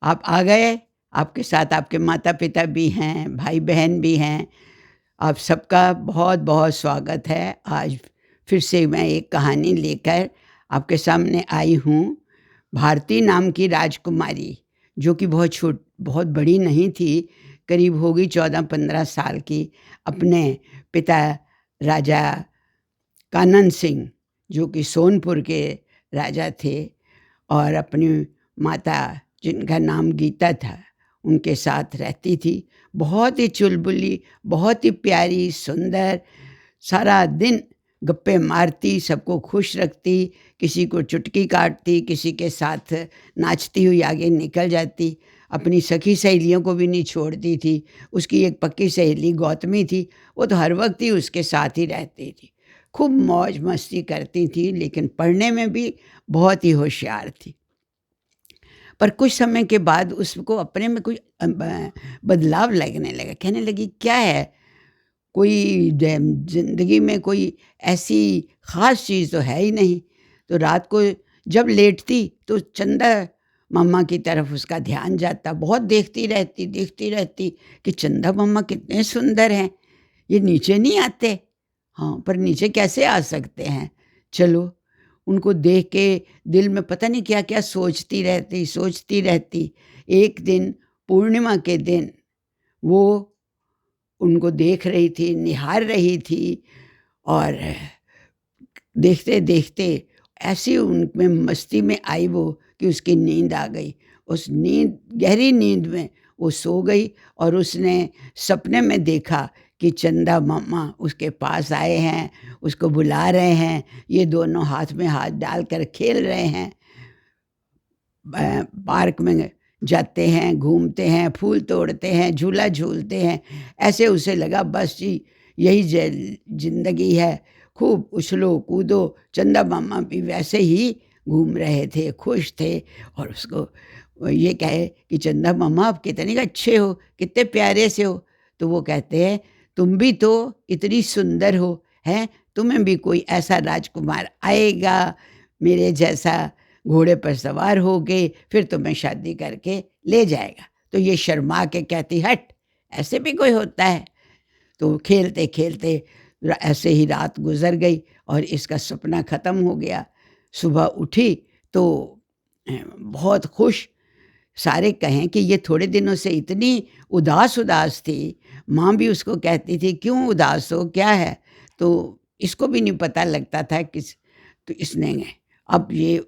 आप आ गए, आपके साथ आपके माता-पिता भी हैं, भाई-बहन भी हैं। आप सबका बहुत-बहुत स्वागत है। आज फिर से मैं एक कहानी लेकर आपके सामने आई हूँ। भारती नाम की राजकुमारी, जो कि बहुत बड़ी नहीं थी, करीब होगी 14-15 साल की, अपने पिता राजा कानन सिंह, जो कि सोनपुर के राजा थे, और अपनी माता, जिनका नाम गीता था, उनके साथ रहती थी। बहुत ही चुलबुली, बहुत ही प्यारी, सुंदर, सारा दिन गप्पे मारती, सबको खुश रखती, किसी को चुटकी काटती, किसी के साथ नाचती हुई आगे निकल जाती। अपनी सखी सहेलियों को भी नहीं छोड़ती थी। उसकी एक पक्की सहेली गौतमी थी, वो तो हर वक्त ही उसके साथ ही रहती थी। खूब मौज मस्ती करती थी, लेकिन पढ़ने में भी बहुत ही होशियार थी। पर कुछ समय के बाद उसको अपने में कोई बदलाव लगने लगा। कहने लगी, क्या है, कोई ज़िंदगी में कोई ऐसी ख़ास चीज़ तो है ही नहीं। तो रात को जब लेटती तो चंदा मम्मा की तरफ उसका ध्यान जाता। बहुत देखती रहती कि चंदा मम्मा कितने सुंदर हैं, ये नीचे नहीं आते। हाँ, पर नीचे कैसे आ सकते हैं? चलो, उनको देख के दिल में पता नहीं क्या-क्या सोचती रहती। एक दिन, पूर्णिमा के दिन, वो उनको देख रही थी, निहार रही थी, और देखते-देखते ऐसी उनमें मस्ती में आई वो कि उसकी नींद आ गई। उस गहरी नींद में वो सो गई, और उसने सपने में देखा कि चंदा मामा उसके पास आए हैं, उसको बुला रहे हैं, ये दोनों हाथ में हाथ डालकर खेल रहे हैं। पार्क में जाते हैं, घूमते हैं, फूल तोड़ते हैं, झूला झूलते हैं। ऐसे उसे लगा, बस जी, यही ज़िंदगी है, खूब उछलो कूदो। चंदा मामा भी वैसे ही घूम रहे थे, खुश थे, और उसको ये कहे कि चंदा मामा आप कितने अच्छे हो, कितने प्यारे से हो। तो वो कहते हैं, तुम भी तो इतनी सुंदर हो, हैं, तुम्हें भी कोई ऐसा राजकुमार आएगा मेरे जैसा, घोड़े पर सवार होके, फिर तुम्हें शादी करके ले जाएगा। तो ये शर्मा के कहती, हट, ऐसे भी कोई होता है। तो खेलते-खेलते ऐसे ही रात गुज़र गई, और इसका सपना ख़त्म हो गया। सुबह उठी तो बहुत खुश। सारे कहें कि ये थोड़े दिनों से इतनी उदास-उदास थी। माँ भी उसको कहती थी, क्यों उदास हो, क्या है? तो इसको भी नहीं पता लगता था तो इसने अब ये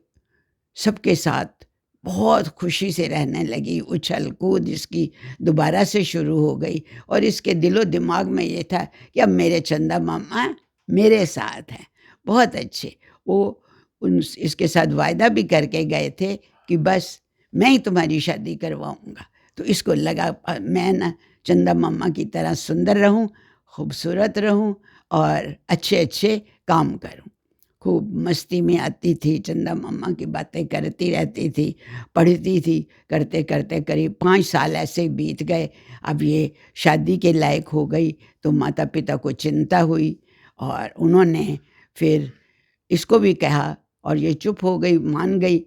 सबके साथ बहुत खुशी से रहने लगी। उछल-कूद इसकी दोबारा से शुरू हो गई, और इसके दिलो-दिमाग में ये था कि अब मेरे चंदा मामा मेरे साथ हैं, बहुत अच्छे। वो उन इसके साथ वायदा भी करके गए थे कि बस मैं ही तुम्हारी शादी करवाऊँगा। तो इसको लगा, मैं ना चंदा मामा की तरह सुंदर रहूँ, खूबसूरत रहूँ, और अच्छे-अच्छे काम करूँ। खूब मस्ती में आती थी, चंदा मम्मा की बातें करती रहती थी, पढ़ती थी, करते-करते करीब 5 साल ऐसे बीत गए। अब ये शादी के लायक हो गई, तो माता-पिता को चिंता हुई, और उन्होंने फिर इसको भी कहा, और ये चुप हो गई, मान गई।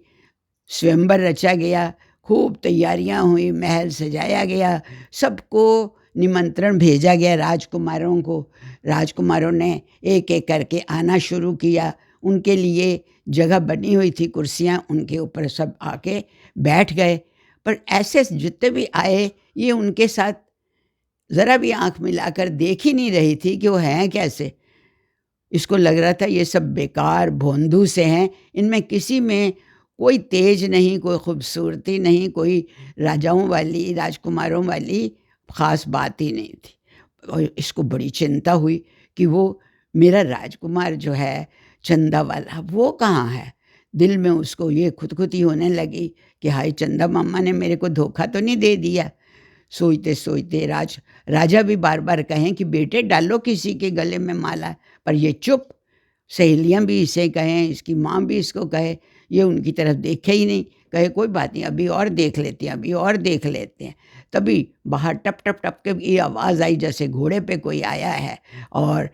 स्वयंवर रचा गया, खूब तैयारियां हुई, महल सजाया गया, सबको निमंत्रण भेजा गया, राजकुमारों को। राजकुमारों ने एक-एक करके आना शुरू किया। उनके लिए जगह बनी हुई थी, कुर्सियाँ, उनके ऊपर सब आके बैठ गए। पर ऐसे जितने भी आए, ये उनके साथ ज़रा भी आँख मिलाकर देख ही नहीं रही थी कि वो हैं कैसे। इसको लग रहा था ये सब बेकार भोंदू से हैं, इनमें किसी में कोई तेज नहीं, कोई खूबसूरती नहीं, कोई राजाओं वाली, राजकुमारों वाली ख़ास बात ही नहीं थी। और इसको बड़ी चिंता हुई कि वो मेरा राजकुमार जो है, चंदा वाला, वो कहाँ है? दिल में उसको ये खुदखुदी होने लगी कि हाय, चंदा मामा ने मेरे को धोखा तो नहीं दे दिया। सोचते-सोचते राजा भी बार-बार कहें कि बेटे डालो किसी के गले में माला, पर ये चुप। सहेलियाँ भी इसे कहें, इसकी माँ भी इसको कहे, ये उनकी तरफ देखे ही नहीं। कहे, कोई बात नहीं, अभी और देख लेते हैं, अभी और देख लेते हैं। तभी बाहर टप टप टप के ये आवाज़ आई, जैसे घोड़े पे कोई आया है, और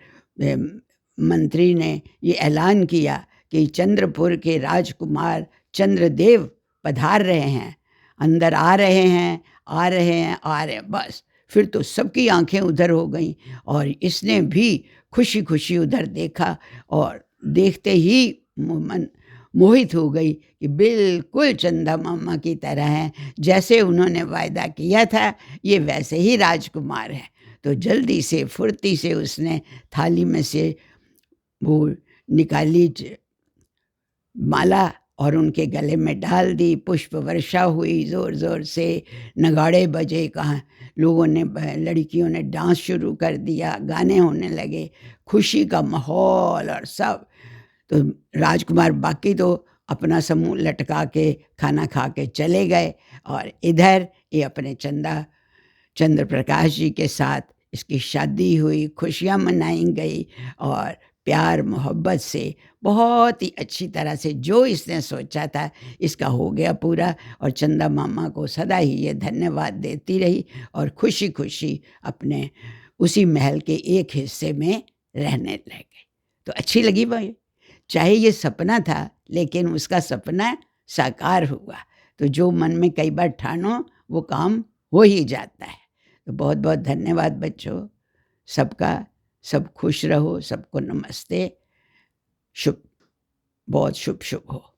मंत्री ने ये ऐलान किया कि चंद्रपुर के राजकुमार चंद्रदेव पधार रहे हैं। अंदर आ रहे हैं, आ रहे हैं, आ रहे हैं, बस। फिर तो सबकी आँखें उधर हो गईं और इसने भी खुशी-खुशी उधर देखा और देखते ही मन मोहित हो गई कि बिल्कुल चंदा मामा की तरह हैं, जैसे उन्होंने वायदा किया था, ये वैसे ही राजकुमार हैं। तो जल्दी से फुर्ती से उसने थाली में से वो निकाली माला और उनके गले में डाल दी, पुष्प वर्षा हुई ज़ोर-ज़ोर से, नगाड़े बजे, कहाँ लोगों ने लड़कियों ने डांस शुरू कर दिया, गाने होने लगे, खुशी का माहौल और सब। तो राजकुमार बाकी तो अपना समूह लटका के खाना खा के चले गए और इधर ये अपने चंद्र प्रकाश जी के साथ इसकी शादी हुई, खुशियाँ मनाई गई और प्यार मोहब्बत से बहुत ही अच्छी तरह से जो इसने सोचा था इसका हो गया पूरा और चंदा मामा को सदा ही ये धन्यवाद देती रही और खुशी-खुशी अपने उसी महल के एक हिस्से में रहने लग गई। तो अच्छी लगी भाई, चाहे ये सपना था लेकिन उसका सपना साकार हुआ। तो जो मन में कई बार ठानो वो काम हो ही जाता है। तो बहुत-बहुत धन्यवाद बच्चों सबका। सब खुश रहो, सबको नमस्ते। शुभ बहुत शुभ शुभ हो।